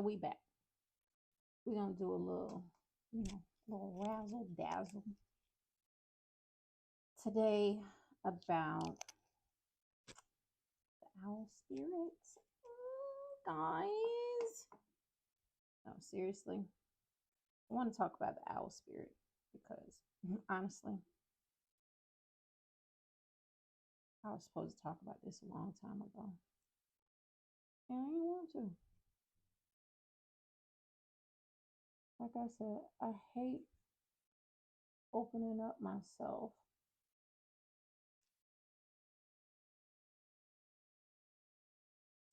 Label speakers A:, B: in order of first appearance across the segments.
A: So we back. We're gonna do a little, little razzle dazzle today about the owl spirits. Guys. No, seriously. I want to talk about the owl spirit because honestly, I was supposed to talk about this a long time ago. And I didn't want to. Like I said, I hate opening up myself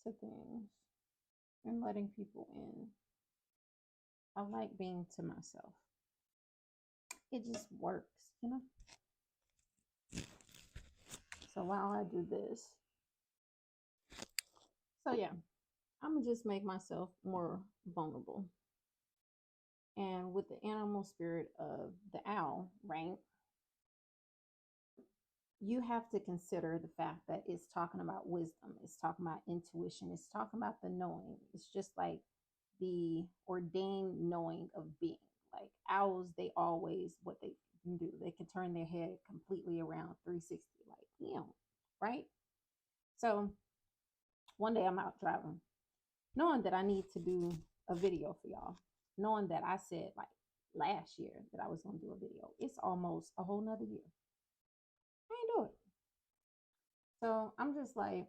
A: to things and letting people in. I like being to myself. It just works. So while I do this, so yeah, I'm gonna just make myself more vulnerable. And with the animal spirit of the owl, right? You have to consider the fact that it's talking about wisdom, it's talking about intuition, it's talking about the knowing. It's just like the ordained knowing of being. Like owls, they always what they can do, they can turn their head completely around 360, right? So one day I'm out driving, knowing that I need to do a video for y'all, knowing that I said like last year that I was going to do a video. It's almost a whole nother year. I ain't do it. So I'm just like,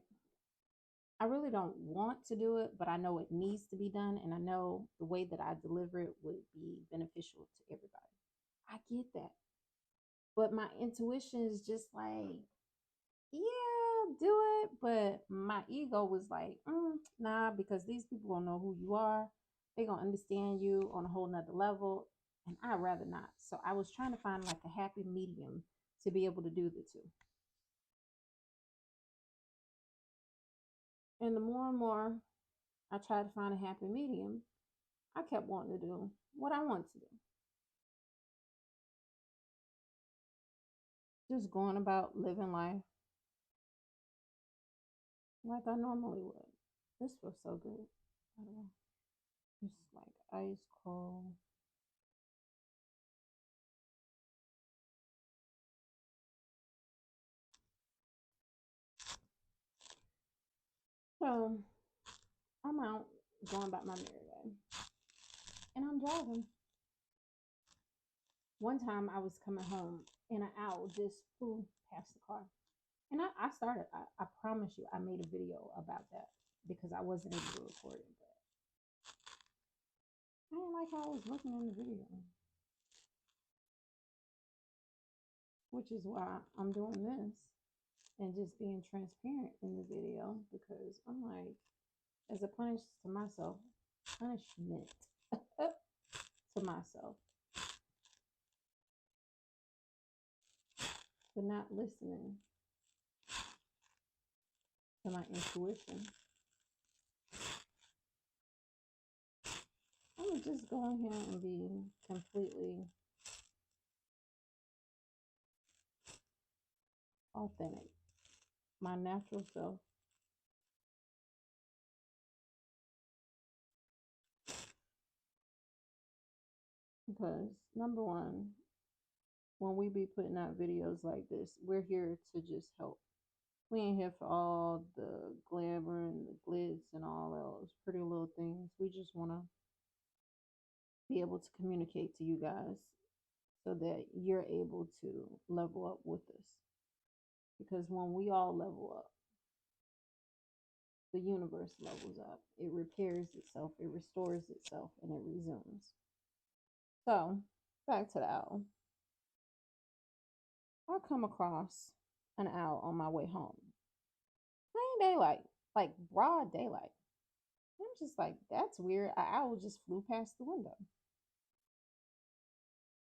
A: I really don't want to do it, but I know it needs to be done. And I know the way that I deliver it would be beneficial to everybody. I get that. But my intuition is just like, yeah, do it. But my ego was like, nah, because these people don't know who you are. They're going to understand you on a whole nother level. And I'd rather not. So I was trying to find like a happy medium to be able to do the two. And the more and more I tried to find a happy medium, I kept wanting to do what I wanted to do. Just going about living life like I normally would. This feels so good. I don't know. It's like ice cold. So I'm out going about my merry way. And I'm driving. One time I was coming home and an owl just flew past the car. And I started, I promise you, I made a video about that because I wasn't able to record it. But I didn't like how I was looking in the video, which is why I'm doing this and just being transparent in the video because I'm like, as a punishment to myself for not listening to my intuition. I'm gonna just go in here and be completely authentic, my natural self. Because number one, when we be putting out videos like this, we're here to just help. We ain't here for all the glamour and the glitz and all those pretty little things. We just want to be able to communicate to you guys so that you're able to level up with us. Because when we all level up, the universe levels up. It repairs itself, it restores itself, and it resumes. So, back to the owl. I come across an owl on my way home. Plain daylight, like broad daylight. I'm just like, that's weird. An owl just flew past the window.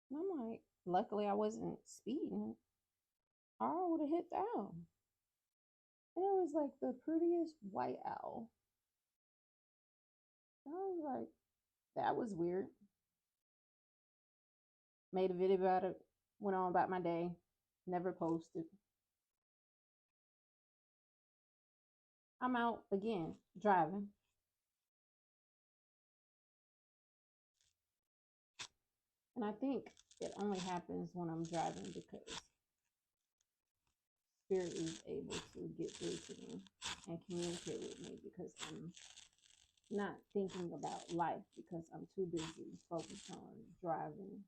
A: And I'm like, luckily I wasn't speeding. Or I would have hit the owl. And it was like the prettiest white owl. And I was like, that was weird. Made a video about it, went on about my day, never posted. I'm out again driving. And I think it only happens when I'm driving because spirit is able to get through to me and communicate with me because I'm not thinking about life because I'm too busy focused on driving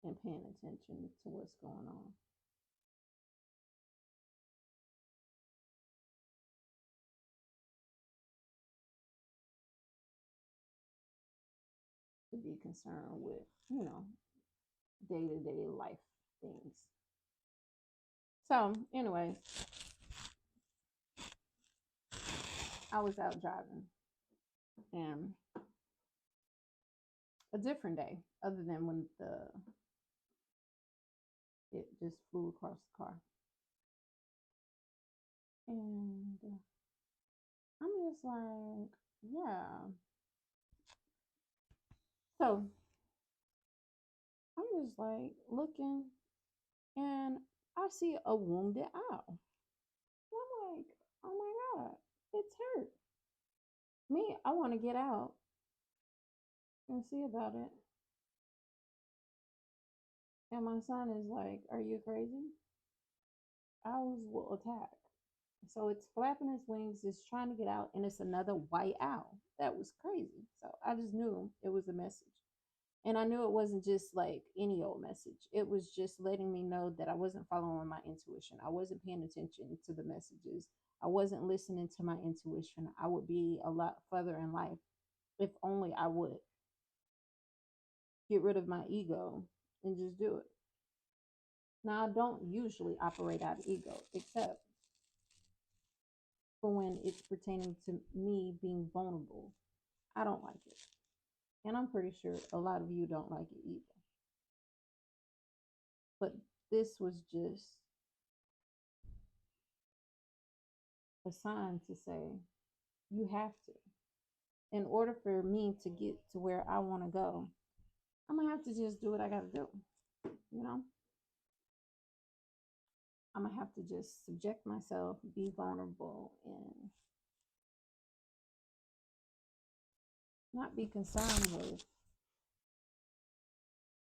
A: and paying attention to what's going on. To be concerned with, day to day life things. So, anyways, I was out driving and a different day, other than when the it just flew across the car. And I'm just like, yeah. So I'm just like looking and I see a wounded owl. I'm like, oh my God, it's hurt. Me, I want to get out and see about it. And my son is like, are you crazy? Owls will attack. So it's flapping its wings, it's trying to get out, and it's another white owl. That was crazy. So I just knew it was a message. And I knew it wasn't just like any old message. It was just letting me know that I wasn't following my intuition. I wasn't paying attention to the messages. I wasn't listening to my intuition. I would be a lot further in life if only I would get rid of my ego and just do it. Now, I don't usually operate out of ego, except for when it's pertaining to me being vulnerable. I don't like it. And I'm pretty sure a lot of you don't like it either. But this was just a sign to say, you have to. In order for me to get to where I want to go, I'm going to have to just do what I got to do. You know, I'm going to have to just subject myself, be vulnerable, and not be concerned with.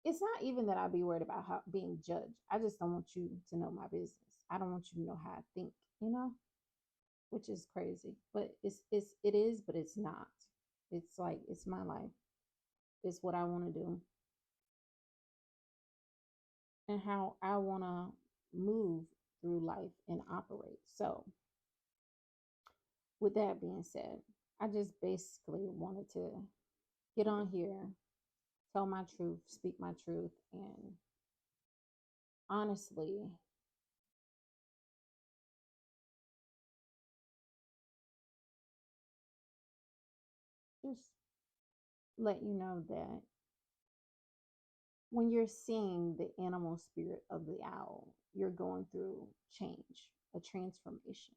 A: It's not even that I'd be worried about how being judged. I just don't want you to know my business. I don't want you to know how I think, you know, which is crazy. But it is, but it's not. It's like it's my life. It's what I want to do and how I want to move through life and operate. So, with that being said, I just basically wanted to get on here, tell my truth, speak my truth, and honestly, just let you know that when you're seeing the animal spirit of the owl, you're going through change, a transformation.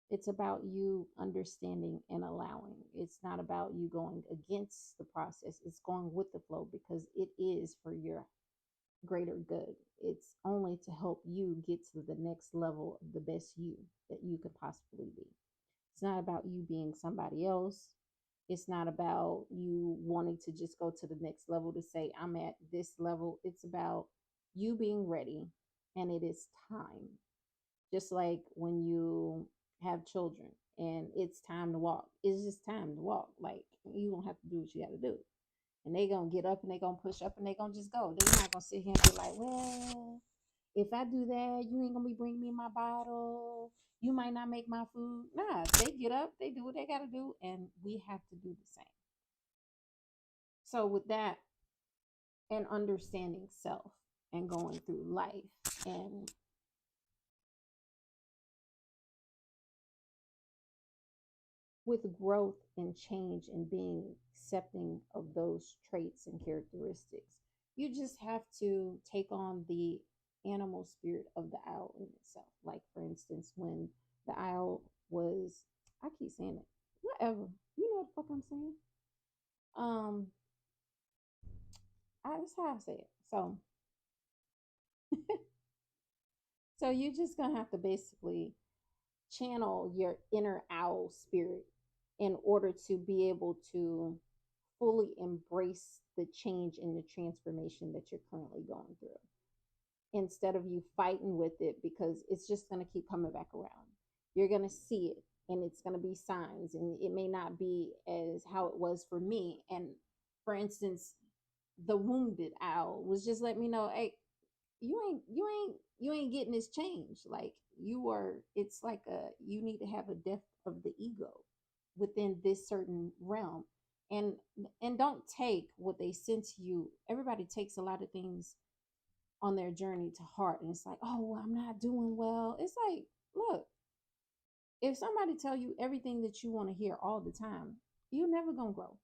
A: It's about you understanding and allowing. It's not about you going against the process. It's going with the flow because it is for your greater good. It's only to help you get to the next level of the best you that you could possibly be. It's not about you being somebody else. It's not about you wanting to just go to the next level to say, I'm at this level. It's about you being ready and it is time. Just like when you have children and it's time to walk, it's just time to walk. Like you don't have to do what you got to do. And they gonna get up and they gonna push up and they gonna just go. They're not gonna sit here and be like, well, if I do that, you ain't gonna be bringing me my bottle. You might not make my food. Nah, they get up, they do what they gotta do, and we have to do the same. So with that and understanding self and going through life and with growth and change and being accepting of those traits and characteristics, you just have to take on the animal spirit of the owl in itself. Like, for instance, when the owl was, I keep saying it, whatever, you know what the fuck I'm saying? Um, that's how I say it. So you're just gonna have to basically channel your inner owl spirit in order to be able to fully embrace the change and the transformation that you're currently going through, instead of you fighting with it, because it's just going to keep coming back around. You're going to see it, and it's going to be signs, and it may not be as how it was for me. And for instance, the wounded owl was just letting me know, hey, you ain't getting this change. Like, you are, it's like a, you need to have a death of the ego within this certain realm. and and don't take what they send to you. Everybody takes a lot of things on their journey to heart, and it's like, oh, I'm not doing well. It's like, look, if somebody tell you everything that you want to hear all the time, you're never gonna grow.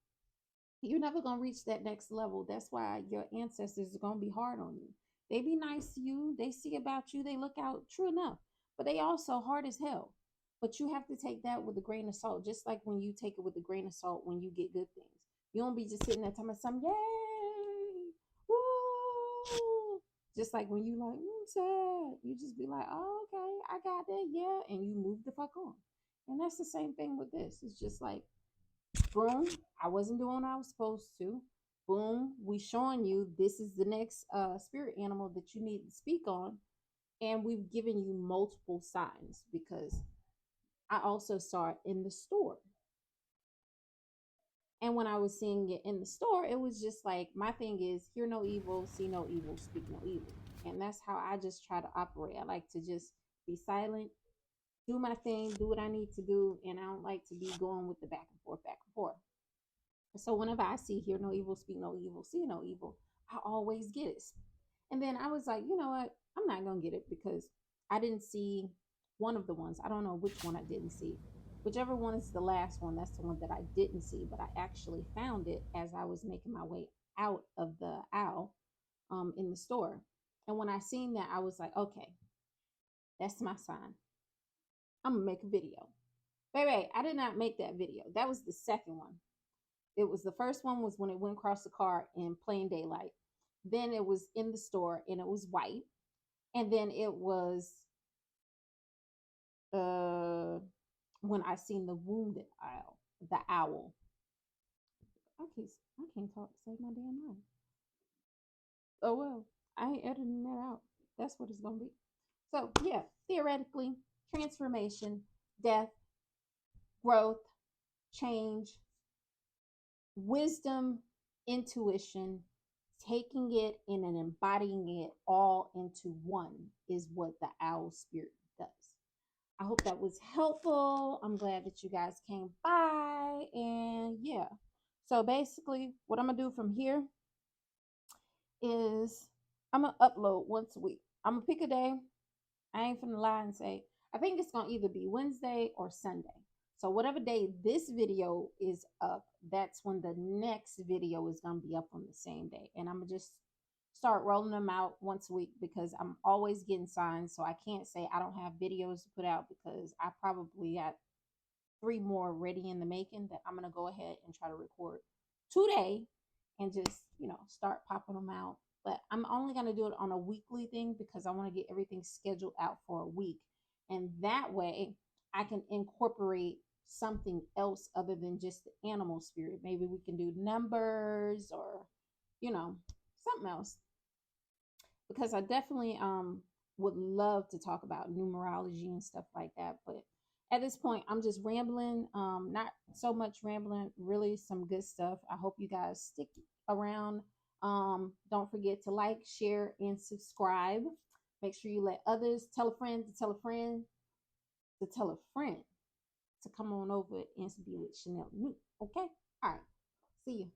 A: You're never gonna reach that next level. That's why your ancestors are gonna be hard on you. They be nice to you, they see about you, they look out, true enough, but they also hard as hell. But you have to take that with a grain of salt, just like when you take it with a grain of salt when you get good things. You don't be just sitting there talking about something, yay, woo. Just like when you like, sad, you just be like, oh, okay, I got that, yeah, and you move the fuck on. And that's the same thing with this. It's just like, boom, I wasn't doing what I was supposed to. Boom, we showing you this is the next spirit animal that you need to speak on. And we've given you multiple signs, because I also saw it in the store. And when I was seeing it in the store, it was just like, my thing is, hear no evil, see no evil, speak no evil. And that's how I just try to operate. I like to just be silent, do my thing, do what I need to do. And I don't like to be going with the back and forth, back and forth. So whenever I see hear no evil, speak no evil, see no evil, I always get it. And then I was like, you know what? I'm not going to get it, because I didn't see one of the ones. I don't know which one I didn't see. Whichever one is the last one, that's the one that I didn't see. But I actually found it as I was making my way out of the owl in the store. And when I seen that, I was like, okay, that's my sign. I'm going to make a video. Baby, I did not make that video. That was the second one. It was, the first one was when it went across the car in plain daylight. Then it was in the store and it was white. And then it was uh when I seen the wounded owl, the owl. I can't talk to save my damn life. Oh well, I ain't editing that out. That's what it's gonna be. So yeah, theoretically, transformation, death, growth, change, wisdom, intuition, taking it in and embodying it all into one is what the owl spirit does. I hope that was helpful. I'm glad that you guys came by. And yeah, so basically, what I'm going to do from here is I'm going to upload once a week. I'm going to pick a day. I ain't finna lie and say, I think it's going to either be Wednesday or Sunday. So whatever day this video is up, that's when the next video is going to be up on the same day. And I'm going to just start rolling them out once a week, because I'm always getting signs. So I can't say I don't have videos to put out, because I probably got 3 more ready in the making that I'm going to go ahead and try to record today and just, start popping them out. But I'm only going to do it on a weekly thing, because I want to get everything scheduled out for a week. And that way I can incorporate something else other than just the animal spirit. Maybe we can do numbers, or, something else. Because I definitely would love to talk about numerology and stuff like that. But at this point, I'm just rambling. Not so much rambling, really some good stuff. I hope you guys stick around. Don't forget to like, share, and subscribe. Make sure you let others, tell a friend to tell a friend to tell a friend to come on over and be with Chanel New. Okay? All right. See you.